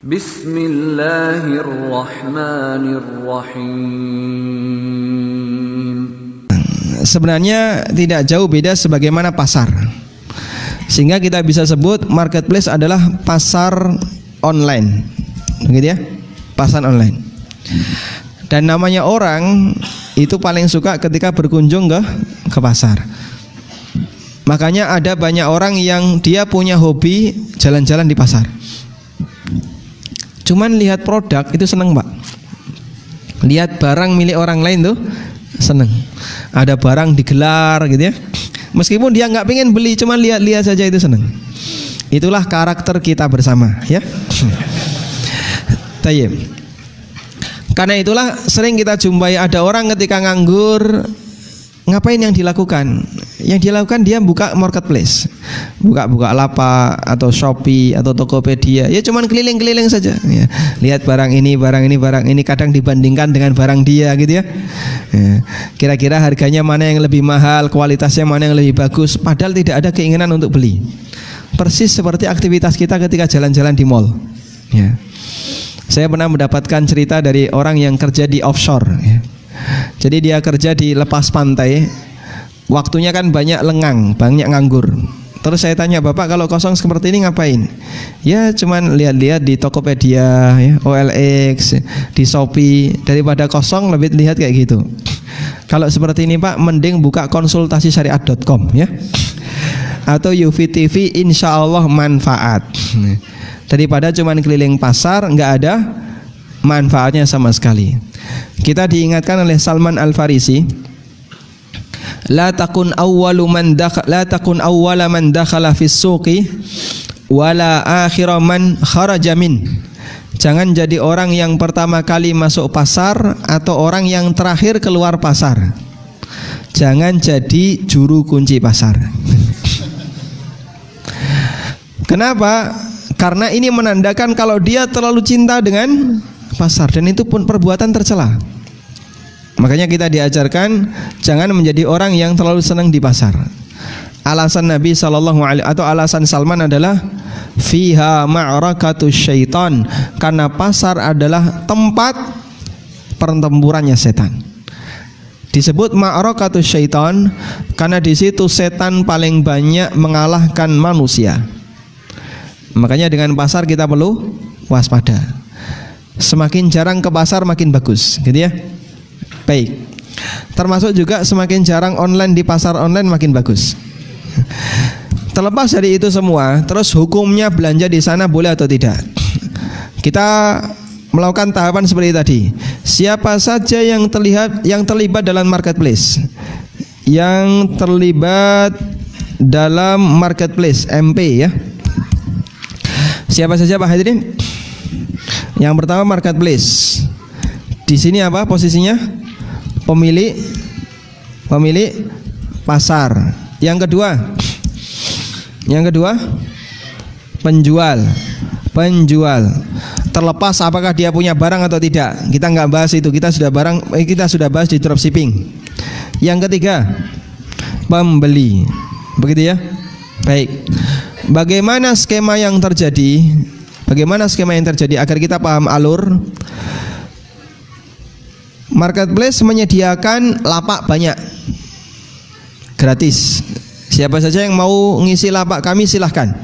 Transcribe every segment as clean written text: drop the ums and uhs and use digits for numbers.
Bismillahirrahmanirrahim. Sebenarnya tidak jauh beda sebagaimana pasar. Sehingga kita bisa sebut marketplace adalah pasar online. Begitu ya? Pasar online. Dan namanya orang itu paling suka ketika berkunjung ke pasar. Makanya ada banyak orang yang dia punya hobi jalan-jalan di pasar. Cuman lihat produk itu seneng, Pak. Lihat barang milik orang lain tuh seneng. Ada barang digelar gitu ya. Meskipun dia nggak pengen beli, cuman lihat-lihat saja itu seneng. Itulah karakter kita bersama, ya. Tayyib. Karena itulah sering kita jumpai ada orang ketika nganggur, ngapain yang dilakukan? Yang dilakukan dia buka marketplace, buka Lapak atau Shopee atau Tokopedia. Ya cuman keliling-keliling saja. Ya. Lihat barang ini, kadang dibandingkan dengan barang dia gitu ya. Ya. Kira-kira harganya mana yang lebih mahal, kualitasnya mana yang lebih bagus. Padahal tidak ada keinginan untuk beli. Persis seperti aktivitas kita ketika jalan-jalan di mall. Ya. Saya pernah mendapatkan cerita dari orang yang kerja di offshore. Ya. Jadi dia kerja di lepas pantai. Waktunya kan banyak lengang, banyak nganggur. Terus saya tanya, Bapak kalau kosong seperti ini ngapain? Ya cuman lihat-lihat di Tokopedia, ya, OLX, di Shopee. Daripada kosong lebih lihat kayak gitu. Kalau seperti ini Pak, mending buka konsultasi syariat.com ya. Atau UVTV insya Allah manfaat. Daripada cuman keliling pasar nggak ada manfaatnya sama sekali. Kita diingatkan oleh Salman Al-Farisi, la takun awwala man dakhala fis suqi wala akhira man kharaja min. Jangan jadi orang yang pertama kali masuk pasar atau orang yang terakhir keluar pasar. Jangan jadi juru kunci pasar. Kenapa? Karena ini menandakan kalau dia terlalu cinta dengan pasar, dan itu pun perbuatan tercela. Makanya kita diajarkan jangan menjadi orang yang terlalu senang di pasar. Alasan Nabi atau alasan Salman adalah fiha ma'rakatus syaitan, karena pasar adalah tempat pertempurannya setan. Disebut ma'rakatus syaitan karena di situ setan paling banyak mengalahkan manusia. Makanya dengan pasar kita perlu waspada. Semakin jarang ke pasar makin bagus, gitu ya. Baik. Termasuk juga semakin jarang online di pasar online makin bagus. Terlepas dari itu semua, terus hukumnya belanja di sana boleh atau tidak? Kita melakukan tahapan seperti tadi. Siapa saja yang terlibat dalam marketplace, yang terlibat dalam marketplace MP ya. Siapa saja Pak hadirin? Yang pertama marketplace. Di sini apa posisinya? Pemilik pasar. Yang kedua penjual. Terlepas apakah dia punya barang atau tidak, kita nggak bahas itu. Kita sudah bahas di dropshipping. Yang ketiga pembeli. Begitu ya. Baik. Bagaimana skema yang terjadi agar kita paham alur? Marketplace menyediakan lapak banyak gratis. Siapa saja yang mau ngisi lapak kami silahkan,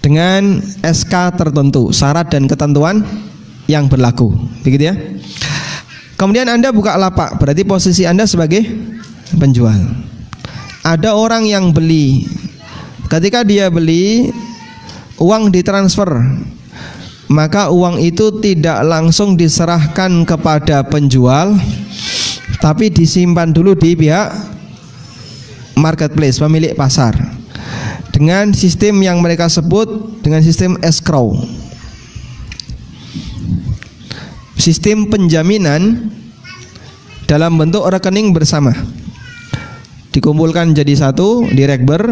dengan SK tertentu, syarat dan ketentuan yang berlaku. Begitu ya. Kemudian Anda buka lapak, berarti posisi Anda sebagai penjual. Ada orang yang beli. Ketika dia beli, uang ditransfer, maka uang itu tidak langsung diserahkan kepada penjual, tapi disimpan dulu di pihak marketplace, pemilik pasar, dengan sistem yang mereka sebut dengan sistem escrow, sistem penjaminan dalam bentuk rekening bersama. Dikumpulkan jadi satu di rekber.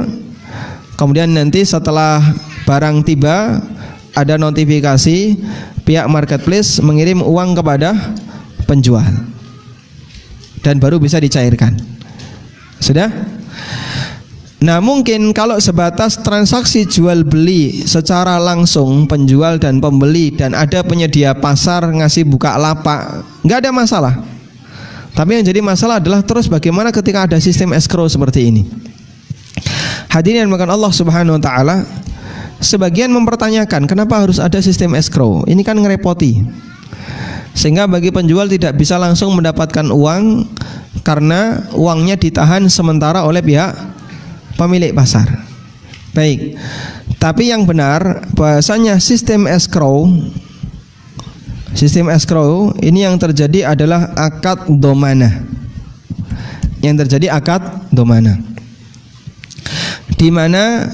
Kemudian nanti setelah barang tiba, ada notifikasi pihak marketplace mengirim uang kepada penjual, dan baru bisa dicairkan. Sudah? Nah, mungkin kalau sebatas transaksi jual beli secara langsung penjual dan pembeli dan ada penyedia pasar ngasih buka lapak, nggak ada masalah. Tapi yang jadi masalah adalah terus bagaimana ketika ada sistem escrow seperti ini. Hadirin yang dimuliakan Allah Subhanahu wa taala, sebagian mempertanyakan kenapa harus ada sistem escrow? Ini kan ngerepoti. Sehingga bagi penjual tidak bisa langsung mendapatkan uang karena uangnya ditahan sementara oleh pihak pemilik pasar. Baik. Tapi yang benar bahasanya sistem escrow ini yang terjadi adalah akad domanah. Yang terjadi akad domanah, di mana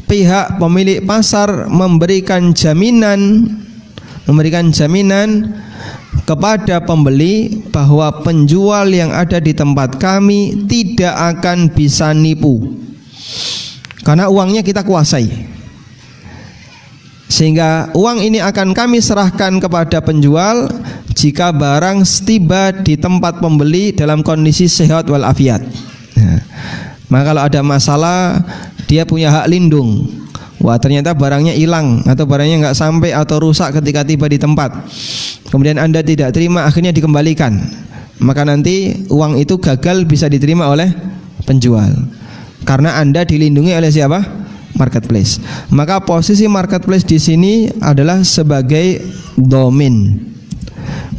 pihak pemilik pasar memberikan jaminan kepada pembeli bahwa penjual yang ada di tempat kami tidak akan bisa nipu karena uangnya kita kuasai, sehingga uang ini akan kami serahkan kepada penjual jika barang tiba di tempat pembeli dalam kondisi sehat walafiat. Maka kalau ada masalah, dia punya hak lindung. Wah, ternyata barangnya hilang atau barangnya nggak sampai atau rusak ketika tiba di tempat, kemudian Anda tidak terima, akhirnya dikembalikan, maka nanti uang itu gagal bisa diterima oleh penjual karena Anda dilindungi oleh siapa? Marketplace. Maka posisi marketplace di sini adalah sebagai domain.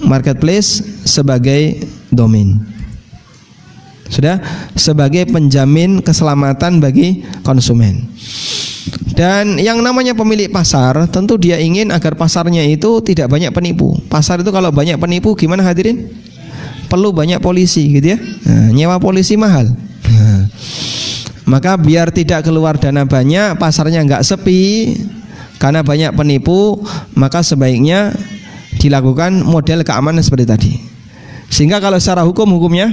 Marketplace sebagai domain. Sudah, sebagai penjamin keselamatan bagi konsumen. Dan yang namanya pemilik pasar tentu dia ingin agar pasarnya itu tidak banyak penipu. Pasar itu kalau banyak penipu gimana hadirin? Perlu banyak polisi gitu ya. Nah, nyewa polisi mahal. Nah, maka biar tidak keluar dana banyak, pasarnya nggak sepi karena banyak penipu, maka sebaiknya dilakukan model keamanan seperti tadi. Sehingga kalau secara hukumnya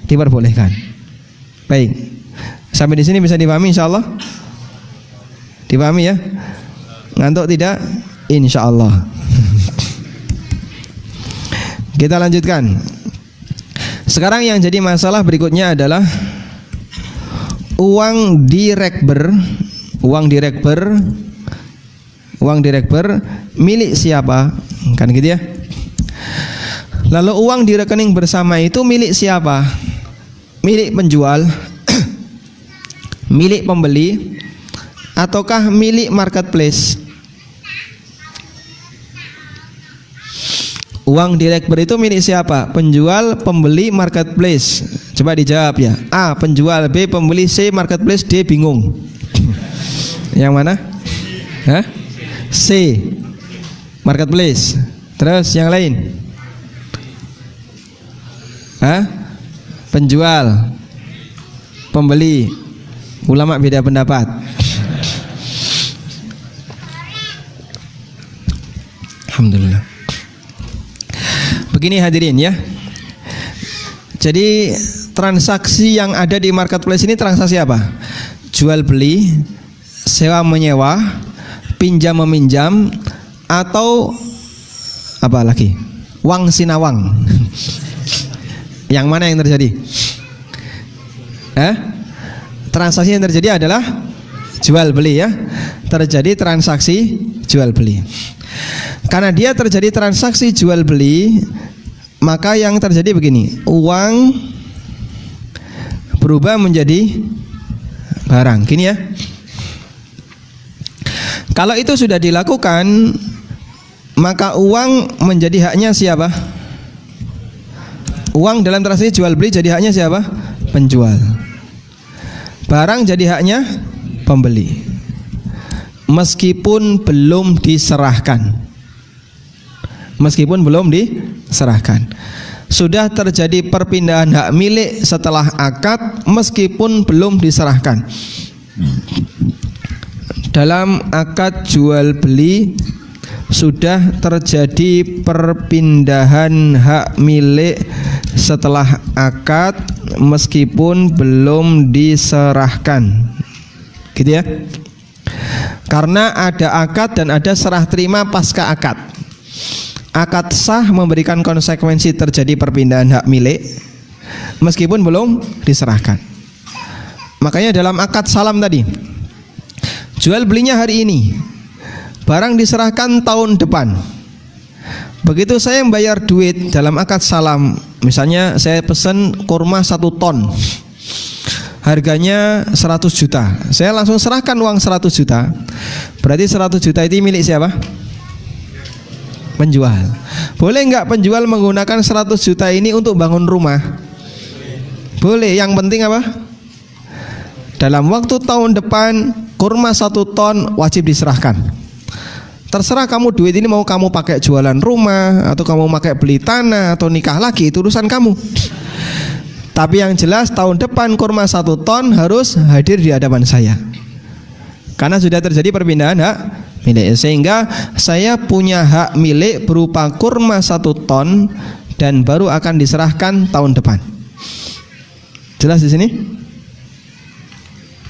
diperbolehkan. Baik. Sampai di sini bisa dipahami insyaallah? Dipahami ya? Ngantuk tidak? Insyaallah. Kita lanjutkan. Sekarang yang jadi masalah berikutnya adalah uang direkber milik siapa? Kan gitu ya. Lalu uang di rekening bersama itu milik siapa? Milik penjual, milik pembeli, ataukah milik marketplace? Uang direkber itu milik siapa? Penjual, pembeli, marketplace. Coba dijawab ya. A penjual, B pembeli, C marketplace, D bingung. Yang mana? Hah? C marketplace. Terus yang lain? Hah? Penjual, pembeli, ulama beda pendapat. Alhamdulillah. Begini hadirin ya. Jadi transaksi yang ada di marketplace ini transaksi apa? Jual beli, sewa menyewa, pinjam meminjam, atau apa lagi? Wang sinawang. Yang mana yang terjadi? Transaksi yang terjadi adalah jual beli ya. Terjadi transaksi jual beli. Karena dia terjadi transaksi jual beli, maka yang terjadi begini, uang berubah menjadi barang. Gini ya. Kalau itu sudah dilakukan, maka uang menjadi haknya siapa? Uang dalam transaksi jual beli jadi haknya siapa? Penjual. Barang jadi haknya pembeli. Meskipun belum diserahkan. Sudah terjadi perpindahan hak milik setelah akad meskipun belum diserahkan. Dalam akad jual beli sudah terjadi perpindahan hak milik setelah akad meskipun belum diserahkan. Gitu ya. Karena ada akad dan ada serah terima pasca akad. Akad sah memberikan konsekuensi terjadi perpindahan hak milik meskipun belum diserahkan. Makanya dalam akad salam tadi, jual belinya hari ini, barang diserahkan tahun depan. Begitu saya membayar duit dalam akad salam, misalnya saya pesan kurma 1 ton, harganya 100 juta, saya langsung serahkan uang 100 juta. Berarti 100 juta itu milik siapa? Penjual. Boleh nggak penjual menggunakan 100 juta ini untuk bangun rumah? Boleh. Yang penting apa? Dalam waktu tahun depan kurma 1 ton wajib diserahkan. Terserah kamu, duit ini mau kamu pakai jualan rumah, atau kamu pakai beli tanah, atau nikah lagi, itu urusan kamu. Tapi yang jelas tahun depan kurma 1 ton harus hadir di hadapan saya, karena sudah terjadi perpindahan hak milik. Sehingga saya punya hak milik berupa kurma 1 ton dan baru akan diserahkan tahun depan. Jelas di sini?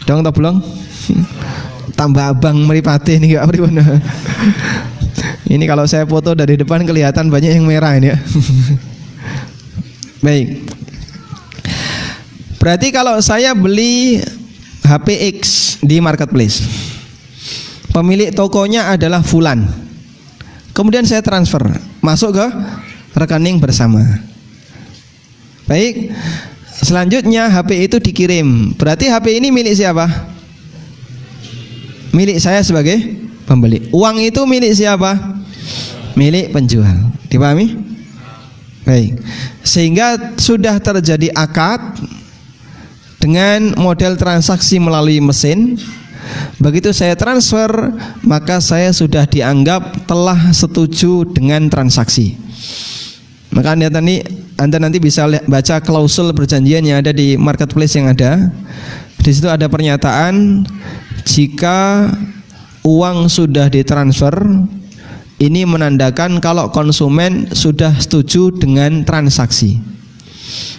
Dong atau belum? Tambah abang meripati ini, gak pripun. Ini kalau saya foto dari depan kelihatan banyak yang merah ini ya. Baik. Berarti kalau saya beli HP X di marketplace, pemilik tokonya adalah Fulan, kemudian saya transfer masuk ke rekening bersama. Baik. Selanjutnya HP itu dikirim. Berarti HP ini milik siapa? Milik saya sebagai pembeli. Uang itu milik siapa? Milik penjual. Dipahami? Baik. Sehingga sudah terjadi akad dengan model transaksi melalui mesin. Begitu saya transfer, maka saya sudah dianggap telah setuju dengan transaksi. Maka Anda nanti bisa baca klausul perjanjian yang ada di marketplace yang ada. Di situ ada pernyataan, jika uang sudah ditransfer, ini menandakan kalau konsumen sudah setuju dengan transaksi.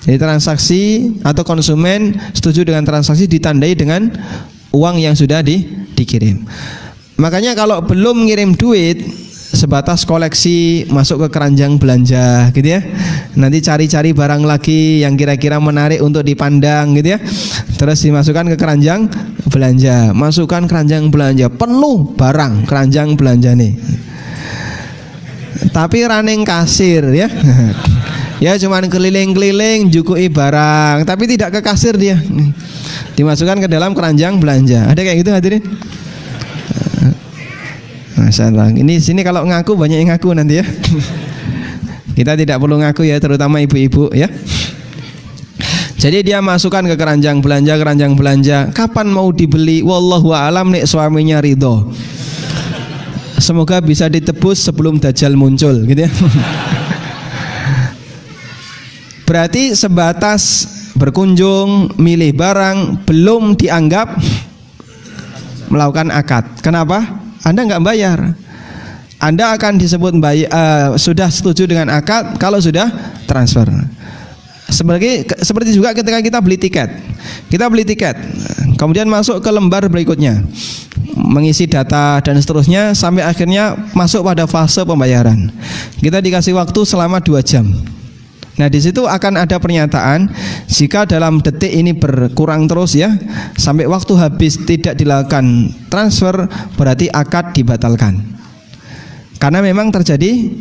Jadi transaksi atau konsumen setuju dengan transaksi ditandai dengan uang yang sudah dikirim. Makanya kalau belum ngirim duit, sebatas koleksi, masuk ke keranjang belanja gitu ya. Nanti cari-cari barang lagi yang kira-kira menarik untuk dipandang gitu ya. Terus dimasukkan ke keranjang belanja. Masukkan keranjang belanja, penuh barang keranjang belanja nih. Tapi running kasir ya. Ya cuman keliling-keliling jukui barang, tapi tidak ke kasir dia. Dimasukkan ke dalam keranjang belanja. Ada kayak gitu hadirin? Masya Allah. Ini sini kalau ngaku banyak yang ngaku nanti ya. Kita tidak perlu ngaku ya, terutama ibu-ibu ya. Jadi dia masukkan ke keranjang belanja. Kapan mau dibeli? Wallahu a'lam, nek suaminya ridho. Semoga bisa ditebus sebelum Dajjal muncul, gitu ya. Berarti sebatas berkunjung, milih barang, belum dianggap melakukan akad. Kenapa? Anda nggak bayar. Anda akan disebut sudah setuju dengan akad kalau sudah transfer. Seperti juga ketika kita beli tiket. Kita beli tiket, kemudian masuk ke lembar berikutnya, mengisi data dan seterusnya sampai akhirnya masuk pada fase pembayaran. Kita dikasih waktu selama 2 jam. Nah di situ akan ada pernyataan, jika dalam detik ini berkurang terus ya, sampai waktu habis tidak dilakukan transfer, berarti akad dibatalkan. Karena memang terjadi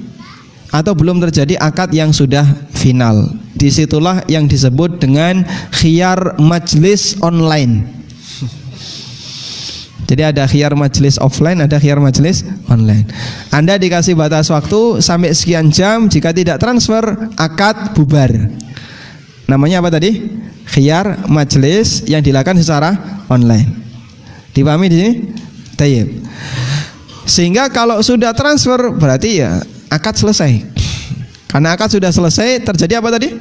atau belum terjadi akad yang sudah final. Disitulah yang disebut dengan khiyar majlis online. Jadi ada khiyar majlis offline, ada khiyar majlis online. Anda dikasih batas waktu sampai sekian jam, jika tidak transfer, akad bubar. Namanya apa tadi? Khiyar majlis yang dilakukan secara online. Dipahami di sini? Tayyib. Sehingga kalau sudah transfer berarti ya akad selesai. Karena akad sudah selesai, terjadi apa tadi?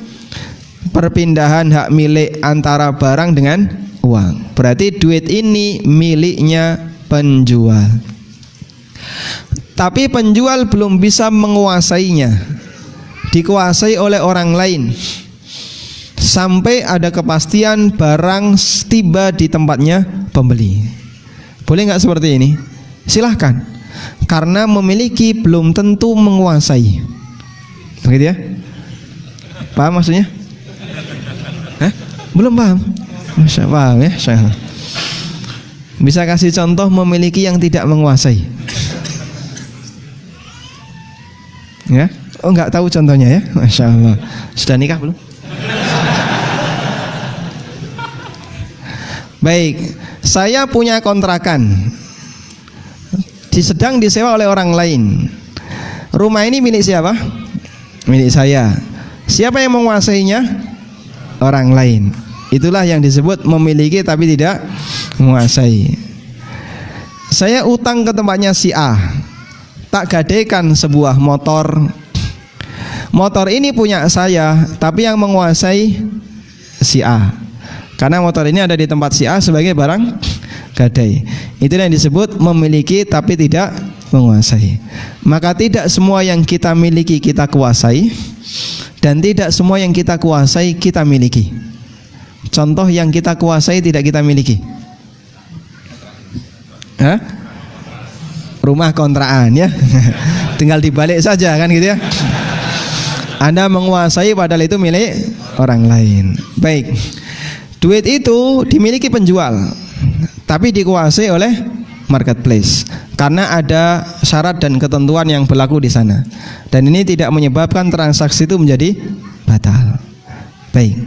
Perpindahan hak milik antara barang dengan uang. Berarti duit ini miliknya penjual. Tapi penjual belum bisa menguasainya, dikuasai oleh orang lain, sampai ada kepastian barang tiba di tempatnya pembeli. Boleh nggak seperti ini? Silahkan. Karena memiliki belum tentu menguasai. Begitu ya? Paham maksudnya? Hah? Belum paham? Masya Allah ya, Syekh. Bisa kasih contoh memiliki yang tidak menguasai? Ya? Oh, nggak tahu contohnya ya? Masya Allah. Sudah nikah belum? Baik, saya punya kontrakan, sedang disewa oleh orang lain. Rumah ini milik siapa? Milik saya. Siapa yang menguasainya? Orang lain. Itulah yang disebut memiliki tapi tidak menguasai. Saya utang ke tempatnya si A, tak gadaikan sebuah motor. Motor ini punya saya, tapi yang menguasai si A, karena motor ini ada di tempat si A sebagai barang gadai. Itulah yang disebut memiliki tapi tidak menguasai. Maka tidak semua yang kita miliki kita kuasai, dan tidak semua yang kita kuasai kita miliki. Contoh yang kita kuasai tidak kita miliki. Hah? Rumah kontrakan ya. Tinggal dibalik saja kan gitu ya. Anda menguasai padahal itu milik orang lain. Baik. Duit itu dimiliki penjual, tapi dikuasai oleh marketplace karena ada syarat dan ketentuan yang berlaku di sana. Dan ini tidak menyebabkan transaksi itu menjadi batal. Baik.